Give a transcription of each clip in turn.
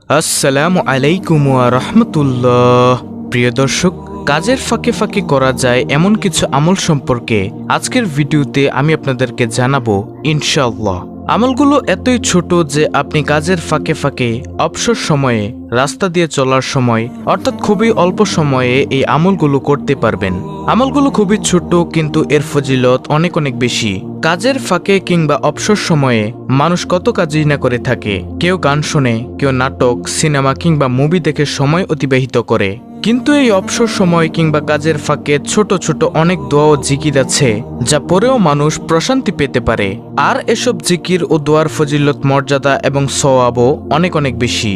আসসালামু আলাইকুম ওয়া রাহমাতুল্লাহ। প্রিয় দর্শক, কাজের ফাঁকে ফাঁকে করা যায় এমন কিছু আমল সম্পর্কে আজকের ভিডিওতে আমি আপনাদেরকে জানাবো ইনশাআল্লাহ। আমলগুলো এতই ছোট যে আপনি কাজের ফাঁকে ফাঁকে অবসর সময়ে, রাস্তা দিয়ে চলার সময় অর্থাৎ খুবই অল্প সময়ে এই আমলগুলো করতে পারবেন। আমলগুলো খুবই ছোট কিন্তু এর ফজিলত অনেক অনেক বেশি। কাজের ফাঁকে কিংবা অবসর সময়ে মানুষ কত কাজই না করে থাকে। কেউ গান শোনে, কেউ নাটক, সিনেমা কিংবা মুভি দেখে সময় অতিবাহিত করে। কিন্তু এই অবসর সময় কিংবা কাজের ফাঁকে ছোট ছোট অনেক দোয়া ও জিকির আছে যা পরেও মানুষ প্রশান্তি পেতে পারে। আর এসব জিকির ও দোয়ার ফজিলত, মর্যাদা এবং সওয়াবও অনেক অনেক বেশি।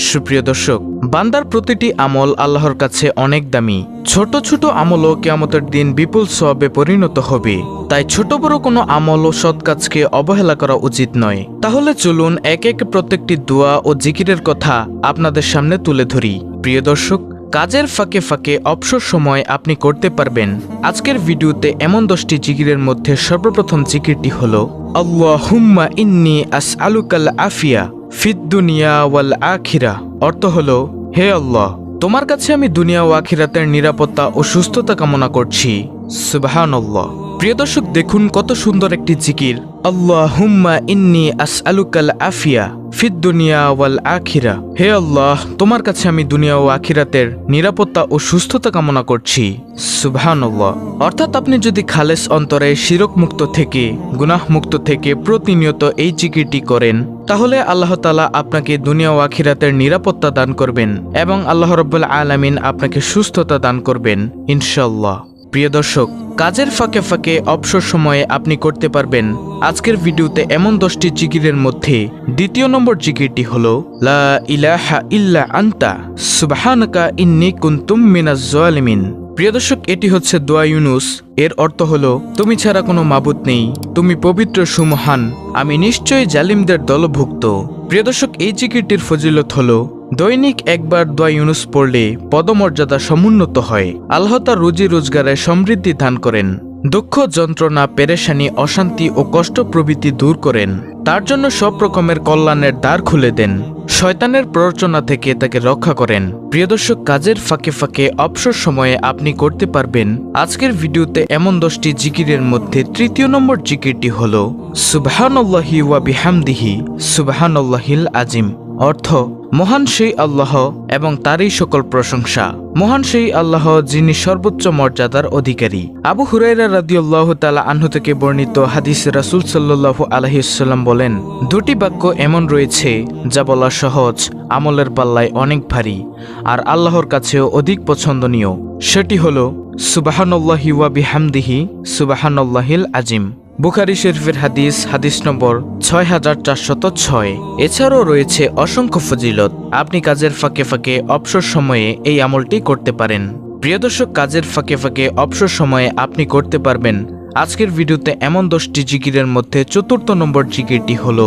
সুপ্রিয় দর্শক, বান্দার প্রতিটি আমল আল্লাহর কাছে অনেক দামি। ছোট ছোট আমলও কিয়ামতের দিন বিপুল সওয়াবে পরিণত হবে। তাই ছোট বড় কোনো আমল ও সৎ কাজকে অবহেলা করা উচিত নয়। তাহলে চলুন এক এক প্রত্যেকটি দোয়া ও জিকিরের কথা আপনাদের সামনে তুলে ধরি। প্রিয় দর্শক, কাজের ফাঁকে ফাঁকে অবসর সময় আপনি করতে পারবেন আজকের ভিডিওতে এমন 10টি জিকিরের মধ্যে সর্বপ্রথম জিকিরটি হলো আল্লাহুম্মা ইন্নী আসআলুকাল আফিয়া ফিদ দুনিয়া ওয়াল আখিরা। অর্থ হলো, হে আল্লাহ, তোমার কাছে আমি দুনিয়া ও আখিরাতের নিরাপত্তা ও সুস্থতা কামনা করছি। সুবহানাল্লাহ। প্রিয় দর্শক, দেখুন কত সুন্দর একটি জিকির। আল্লাহুম্মা ইন্নী আসআলুকাল আফিয়া ফিদ দুনিয়া ওয়াল আখিরা। হে আল্লাহ, তোমার কাছে আমি দুনিয়া ও আখিরাতের নিরাপত্তা ও সুস্থতা কামনা করছি। সুবহানাল্লাহ। অর্থাৎ আপনি যদি খালেস অন্তরে শিরক মুক্ত থেকে, গুনাহ মুক্ত থেকে প্রতিনিয়ত এই জিকিরটি করেন, তাহলে আল্লাহ তাআলা আপনাকে দুনিয়া ও আখিরাতের নিরাপত্তা দান করবেন এবং আল্লাহ রাব্বুল আলামিন আপনাকে সুস্থতা দান করবেন ইনশাআল্লাহ। প্রিয় দর্শক, কাজের ফাঁকে ফাঁকে অবসর সময়ে আপনি করতে পারবেন আজকের ভিডিওতে এমন 10টি জিকিরের মধ্যে দ্বিতীয় নম্বর জিকিরটি হলো লা ইলাহা ইল্লা আনতা সুবহানাকা ইন্নী কুনতুম মিনাজ জালিমিন। প্রিয় দর্শক, এটি হচ্ছে দোয়া ইউনুস। এর অর্থ হলো, তুমি ছাড়া কোনো মাবুদ নেই, তুমি পবিত্র সুমহান, আমি নিশ্চয়ই জালিমদের দলভুক্ত। প্রিয় দর্শক, এই জিকিরটির ফজিলত হলো, দৈনিক একবার দোয়া ইউনুস পড়লে পদমর্যাদা সমুন্নত হয়। আল্লাহ তার রুজি রোজগারে সমৃদ্ধি দান করেন, দুঃখ, যন্ত্রণা, পেরেশানি, অশান্তি ও কষ্ট প্রভৃতি দূর করেন, তার জন্য সব রকমের কল্যাণের দ্বার খুলে দেন, শয়তানের প্ররোচনা থেকে তাকে রক্ষা করেন। প্রিয় দর্শক, কাজের ফাঁকে ফাঁকে অবসর সময়ে আপনি করতে পারবেন আজকের ভিডিওতে এমন 10টি জিকিরের মধ্যে তৃতীয় নম্বর জিকিরটি হলো সুবহানাল্লাহি ওয়া বিহামদিহি সুবহানাল্লাহিল আজিম। অর্থ, মহান সেই আল্লাহ এবং তারই সকল প্রশংসা। মহান সেই আল্লাহ যিনি সর্বোচ্চ মর্যাদার অধিকারী। আবু হুরায়রা রাদিয়াল্লাহু তাআলা আনহু থেকে বর্ণিত হাদিসে রাসূল সাল্লাল্লাহু আলাইহি ওয়াসাল্লাম বলেন, দুটি বাক্য এমন রয়েছে যা বলা সহজ, আমলের পাল্লায় অনেক ভারী আর আল্লাহর কাছেও অধিক পছন্দনীয়। সেটি হলো সুবহানাল্লাহি ওয়া বিহামদিহি সুবহানাল্লাহিল আজিম। বুখারী শরীফের হাদিস, হাদিস নম্বর 6406। এছাড়াও রয়েছে অসংখ্য ফজিলত। আপনি কাজের ফাঁকে ফাঁকে অবসর সময়ে এই আমলটি করতে পারেন। প্রিয় দর্শক, কাজের ফাঁকে ফাঁকে অবসর সময়ে আপনি করতে পারবেন আজকের ভিডিওতে এমন 10টি জিকিরের মধ্যে চতুর্থ নম্বর জিকিরটি হলো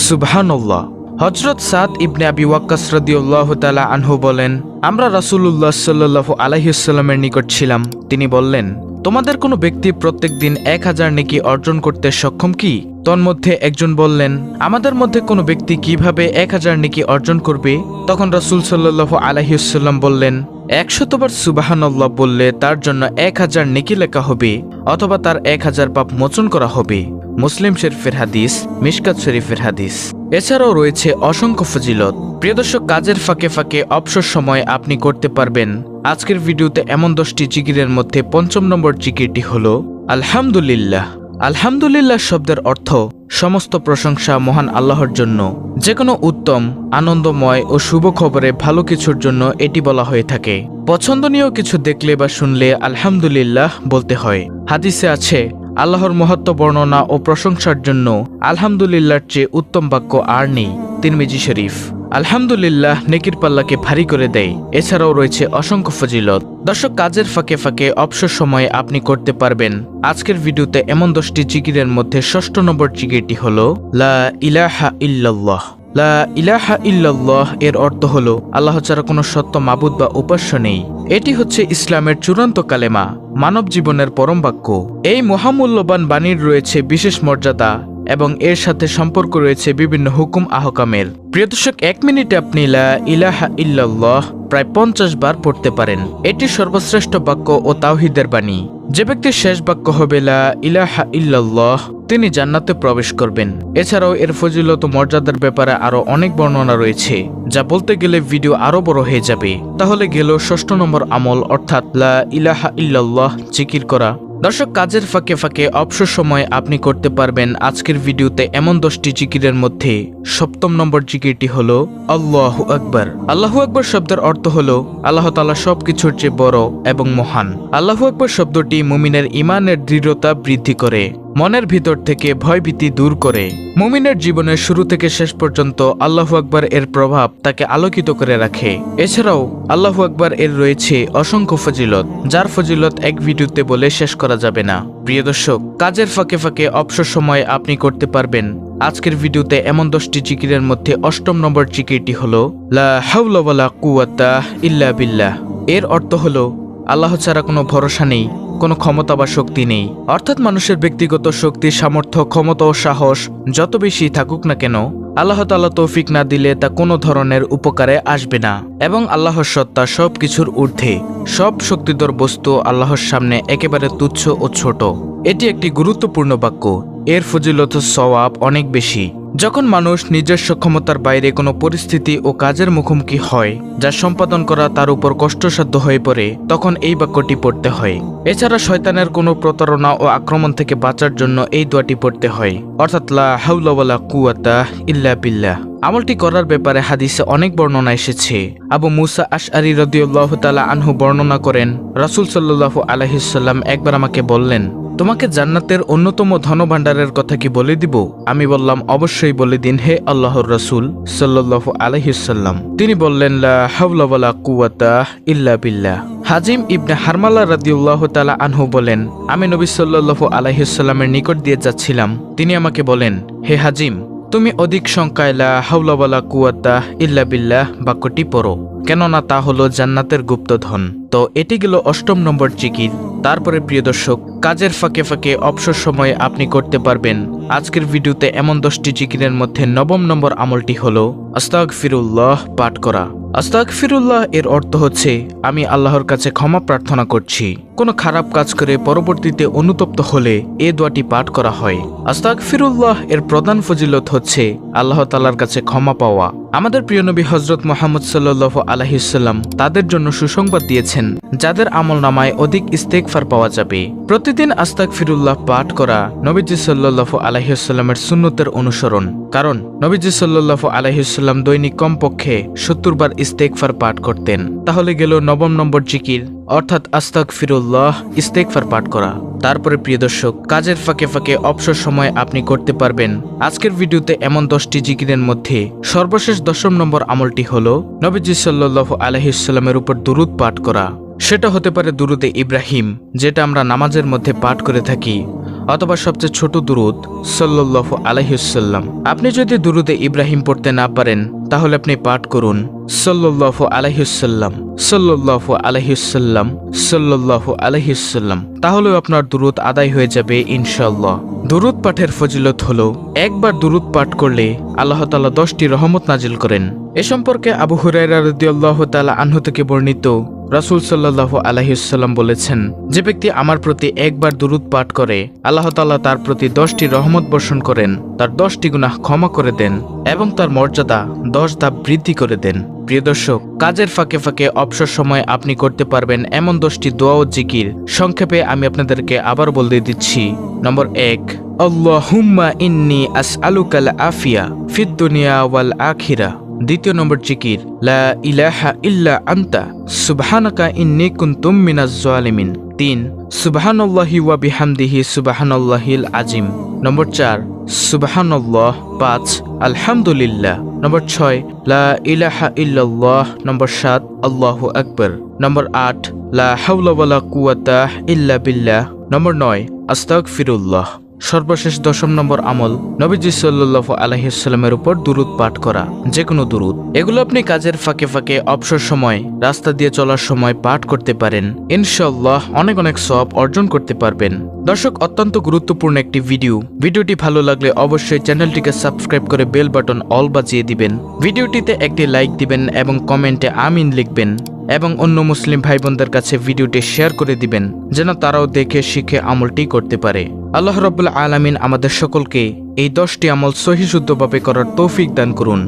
সুবহানাল্লাহ। হযরত সাদ ইবনে আবি ওয়াক্কাস রাদিয়াল্লাহু তাআলা আনহু বলেন, আমরা রাসূলুল্লাহ সাল্লাল্লাহু আলাইহি ওয়াসাল্লামের নিকট ছিলাম। তিনি বললেন, তোমাদের কোনো ব্যক্তি প্রত্যেক দিন 1000 নেকি অর্জন করতে সক্ষম কি? তন্মধ্যে একজন বললেন, আমাদের মধ্যে কোনো ব্যক্তি কিভাবে 1000 নেকি অর্জন করবে? তখন রাসূল সাল্লাল্লাহু আলাইহি ওয়াসাল্লাম বললেন, 100 বার সুবহানাল্লাহ বললে তার জন্য 1000 নেকি লেখা হবে অথবা তার 1000 পাপ মোচন করা হবে। মুসলিম শরীফের হাদিস, মিশকাত শরীফের হাদিস। এছাড়াও রয়েছে অসংখ্য ফজিলত। প্রিয় দর্শক, কাজের ফাঁকে ফাঁকে অবসর সময় আপনি করতে পারবেন আজকের ভিডিওতে এমন 10টি জিকিরের মধ্যে পঞ্চম নম্বর জিকিরটি হলো আলহামদুলিল্লাহ। আলহামদুলিল্লাহ শব্দের অর্থ সমস্ত প্রশংসা মহান আল্লাহর জন্য। যে কোনো উত্তম, আনন্দময় ও শুভ খবরে ভালো কিছুর জন্য এটি বলা হয়ে থাকে। পছন্দনীয় কিছু দেখলে বা শুনলে আলহামদুলিল্লাহ বলতে হয়। হাদিসে আছে, আল্লাহর মহত্ব বর্ণনা ও প্রশংসার জন্য আলহামদুলিল্লাহর চেয়ে উত্তম বাক্য আর নেই। তিরমিজি শরীফ। আলহামদুলিল্লাহ নেকির পাল্লাকে ভারী করে দেয়। এছাড়াও রয়েছে অসংখ্য ফজিলত। দর্শক, কাজের ফাঁকে ফাঁকে অবসর সময়ে আপনি করতে পারবেন আজকের ভিডিওতে এমন 10টি জিকিরের মধ্যে ষষ্ঠ নম্বর জিকিরটি হলো লা ইলাহা ইল্লাল্লাহ। লা ইলাহা ইল্লাল্লাহ এর অর্থ হলো, আল্লাহ ছাড়া কোনো সত্য মাবুদ বা উপাস্য নেই। এটি হচ্ছে ইসলামের চূড়ান্ত কালেমা, মানব জীবনের পরম বাক্য। এই মহামূল্যবান বাণীর রয়েছে বিশেষ মর্যাদা এবং এর সাথে সম্পর্ক রয়েছে বিভিন্ন হুকুম আহকামের। প্রিয় দর্শক, 1 মিনিটে আপনি লা ইলাহা ইল্লাল্লাহ প্রায় 50 বার পড়তে পারেন। এটি সর্বশ্রেষ্ঠ বাক্য ও তাওহীদের বাণী। যে ব্যক্তির শেষ বাক্য হবে লা ইলাহা ইল্লাল্লাহ, তিনি জান্নাতে প্রবেশ করবেন। এছাড়াও এর ফজিলত ও মর্যাদার ব্যাপারে আরো অনেক বর্ণনা রয়েছে, যা বলতে গেলে ভিডিও আরো বড় হয়ে যাবে। তাহলে গেল 6 নম্বর আমল, অর্থাৎ লা ইলাহা ইল্লাল্লাহ জিকির করা। দর্শক, কাজের ফাঁকে ফাঁকে অবসর সময় আপনি করতে পারবেন আজকের ভিডিওতে এমন 10টি জিকিরের মধ্যে 7ম নম্বর জিকিরটি হলো আল্লাহু আকবার। আল্লাহু আকবার শব্দের অর্থ হলো আল্লাহ তাআলা সবকিছুর চেয়ে বড় এবং মহান। আল্লাহু আকবার শব্দটি মুমিনের ঈমানের দৃঢ়তা বৃদ্ধি করে, মনের ভিতর থেকে ভয়ভীতি দূর করে। মুমিনের জীবনের শুরু থেকে শেষ পর্যন্ত আল্লাহু আকবার এর প্রভাব তাকে আলোকিত করে রাখে। এছাড়াও আল্লাহু আকবার এর রয়েছে অসংখ্য ফজিলত, যার ফজিলত এক ভিডিওতে বলে শেষ করা যাবে না। প্রিয় দর্শক, কাজের ফাঁকে ফাঁকে অবসর সময় আপনি করতে পারবেন আজকের ভিডিওতে এমন 10টি জিকিরের মধ্যে 8ম নম্বর জিকিরটি হলো লা হাওলা ওয়ালা কুওয়াতা ইল্লা বিল্লাহ। এর অর্থ হলো আল্লাহ ছাড়া কোনো ভরসা নেই, কোনো ক্ষমতা বা শক্তি নেই। অর্থাৎ মানুষের ব্যক্তিগত শক্তি, সামর্থ্য, ক্ষমতা ও সাহস যত বেশি থাকুক না কেন, আল্লাহ তাআলা তৌফিক না দিলে তা কোনো ধরনের উপকারে আসবে না। এবং আল্লাহর সত্তা সব কিছুর ঊর্ধ্বে, সব শক্তিধর বস্তু আল্লাহর সামনে একেবারে তুচ্ছ ও ছোট। এটি একটি গুরুত্বপূর্ণ বাক্য। এর ফজিলত ও সওয়াব অনেক বেশি। যখন মানুষ নিজস্ব ক্ষমতার বাইরে কোনো পরিস্থিতি ও কাজের মুখোমুখি হয় যা সম্পাদন করা তার উপর কষ্টসাধ্য হয়ে পড়ে, তখন এই বাক্যটি পড়তে হয়। এছাড়া শয়তানের কোনো প্রতারণা ও আক্রমণ থেকে বাঁচার জন্য এই দোয়াটি পড়তে হয়, অর্থাৎ লা হাওলা ওয়ালা কুওয়াতা ইল্লা বিল্লাহ। আমলটি করার ব্যাপারে হাদিসে অনেক বর্ণনা এসেছে। আবু মুসা আশআরী রাদিয়াল্লাহু তাআলা আনহু বর্ণনা করেন, রাসূল সাল্লাল্লাহু আলাইহি ওয়াসাল্লাম একবার আমাকে বললেন, তোমাকে জান্নাতের অন্যতম ধনভাণ্ডারের কথা কি বলে দিব? আমি বললাম, অবশ্যই বলে দিন হে আল্লাহর রাসূল সাল্লাল্লাহু আলাইহি ওয়াসাল্লাম। তিনি বললেন, লা হাওলা ওয়ালা কুওয়াতা ইল্লা বিল্লাহ। হাজিম ইবনে হারমালা রাদিয়াল্লাহু তাআলা আনহু বলেন, আমি নবী সাল্লাল্লাহু আলাইহি ওয়াসাল্লামের নিকট দিয়ে যাচ্ছিলাম। তিনি আমাকে বলেন, হে হাজিম, তুমি অধিক সংখ্যায় লা হাওলা ওয়ালা কুওয়াতা ইল্লা বিল্লাহ বাক্যটি পড়ো, কেননা তা হলো জান্নাতের গুপ্তধন। তো এটি গেল 8ম নম্বর জিকির। তারপরে প্রিয় দর্শক, কাজের ফাঁকে ফাঁকে অবসর সময়ে আপনি করতে পারবেন আজকের ভিডিওতে এমন 10টি জিকিরের মধ্যে 9ম নম্বর আমলটি হলো আস্তাগফিরুল্লাহ পাঠ করা। আস্তাগফিরুল্লাহ এর অর্থ হচ্ছে আমি আল্লাহর কাছে ক্ষমা প্রার্থনা করছি। কোনো খারাপ কাজ করে পরবর্তীতে অনুতপ্ত হলে এ দোয়াটি পাঠ করা হয়। আস্তাগফিরুল্লাহ এর প্রধান ফজিলত হচ্ছে আল্লাহ তাআলার কাছে ক্ষমা পাওয়া। আমাদের প্রিয় নবী হযরত মুহাম্মদ সাল্লাল্লাহু আলাইহি ওয়াসাল্লাম তাদের জন্য সুসংবাদ দিয়েছেন, যাদের আমলনামায় অধিক ইস্তেগফার পাওয়া যাবে। প্রতিদিন আস্তাগফিরুল্লাহ পাঠ করা নবীজি সাল্লাল্লাহু আলাইহি ওয়াসাল্লামের সুন্নতের অনুসরণ। কারণ নবীজি সাল্লাল্লাহু আলাইহি ওয়াসাল্লাম দৈনিক কমপক্ষে 70 বার ইস্তেগফার পাঠ করতেন। তাহলে গেল 9ম নম্বর জিকির, অর্থাৎ আস্তাগফিরুল্লাহ ইস্তেগফার পাঠ করা। তারপরে প্রিয় দর্শক, কাজের ফাঁকে ফাঁকে অবসর সময় আপনি করতে পারবেন আজকের ভিডিওতে এমন 10টি জিকিরের মধ্যে সর্বশেষ 10ম নম্বর আমলটি হলো নবীজি সাল্লাল্লাহু আলাইহি ওয়াসাল্লামের উপর দুরূদ পাঠ করা। সেটা হতে পারে দুরুদে ইব্রাহিম, যেটা আমরা নামাজের মধ্যে পাঠ করে থাকি, অথবা সবচেয়ে ছোট দুরুদ সাল্লাল্লাহু আলাইহি ওয়াসাল্লাম। আপনি যদি দুরুদে ইব্রাহিম পড়তে না পারেন, তাহলে আপনি পাঠ করুন সাল্লাল্লাহু আলাইহি ওয়াসাল্লাম, সাল্লাল্লাহু আলাইহি ওয়াসাল্লাম, সাল্লাল্লাহু আলাইহি ওয়াসাল্লাম। তাহলেও আপনার দুরুদ আদায় হয়ে যাবে ইনশাআল্লাহ। দুরুদ পাঠের ফজিলত হলো, একবার দুরুদ পাঠ করলে আল্লাহ তাআলা 10টি রহমত নাজিল করেন। এ সম্পর্কে আবু হুরায়রা রাদিয়াল্লাহু তাআলা আনহু থেকে বর্ণিত, রাসূল সাল্লাল্লাহু আলাইহি ওয়াসাল্লাম বলেছেন, যে ব্যক্তি আমার প্রতি একবার দুরুদ পাঠ করে, আল্লাহ তাআলা তার প্রতি 10টি রহমত বর্ষণ করেন, তার 10টি গুনাহ ক্ষমা করে দেন এবং তার মর্যাদা 10 ধাপ বৃদ্ধি করে দেন। প্রিয় দর্শক, কাজের ফাঁকে ফাঁকে অবসর সময় আপনি করতে পারবেন এমন 10টি দোয়া ও জিকির। সংক্ষেপে আমি আপনাদেরকে আবার বলে দিচ্ছি। নম্বর 1, আল্লাহুম্মা ইন্নী আসআলুকাল আফিয়া ফিদ দুনিয়া ওয়াল আখিরা। দ্বিতীয় নম্বর জিকির, লা ইলাহা ইল্লা আনতা সুবহানাকা ইন্নী কুনতু মিনাজ জালিমিন। 3, সুবহানাল্লাহি ওয়া বিহামদিহি সুবহানাল্লাহিল আজিম। নম্বর 4, সুবহানাল্লাহ। 5, আলহামদুলিল্লাহ। নম্বর 6, লা ইলাহা ইল্লাল্লাহ। নম্বর 7, আল্লাহু আকবার। নম্বর 8, লা হাওলা ওয়ালা কুওয়াতা ইল্লা বিল্লাহ। নম্বর 9, আস্তাগফিরুল্লাহ। সর্বশেষ 10 নম্বর আমল, নবীজি সাল্লাল্লাহু আলাইহি ওয়াসাল্লামের উপর দুরূদ পাঠ করা, যে কোনো দুরূদ। এগুলো আপনি কাজের ফাঁকে ফাঁকে, অবসর সময়, রাস্তা দিয়ে চলার সময় পাঠ করতে পারেন। ইনশাআল্লাহ অনেক অনেক সওয়াব অর্জন করতে পারবেন। দর্শক, অত্যন্ত গুরুত্বপূর্ণ একটি ভিডিওটি ভালো লাগলে অবশ্যই চ্যানেলটিকে সাবস্ক্রাইব করে বেল বাটন অল বাজিয়ে দিবেন। ভিডিওটিতে একটি লাইক দিবেন এবং কমেন্টে আমিন লিখবেন এবং অন্য মুসলিম ভাই বোনদের কাছে ভিডিওটি শেয়ার করে দিবেন, যেন তারাও দেখে শিখে আমলটি করতে পারে। আল্লাহ রাব্বুল আলামিন আমাদের সকলকে এই 10টি আমল সহিশুদ্ধভাবে করার তৌফিক দান করুন।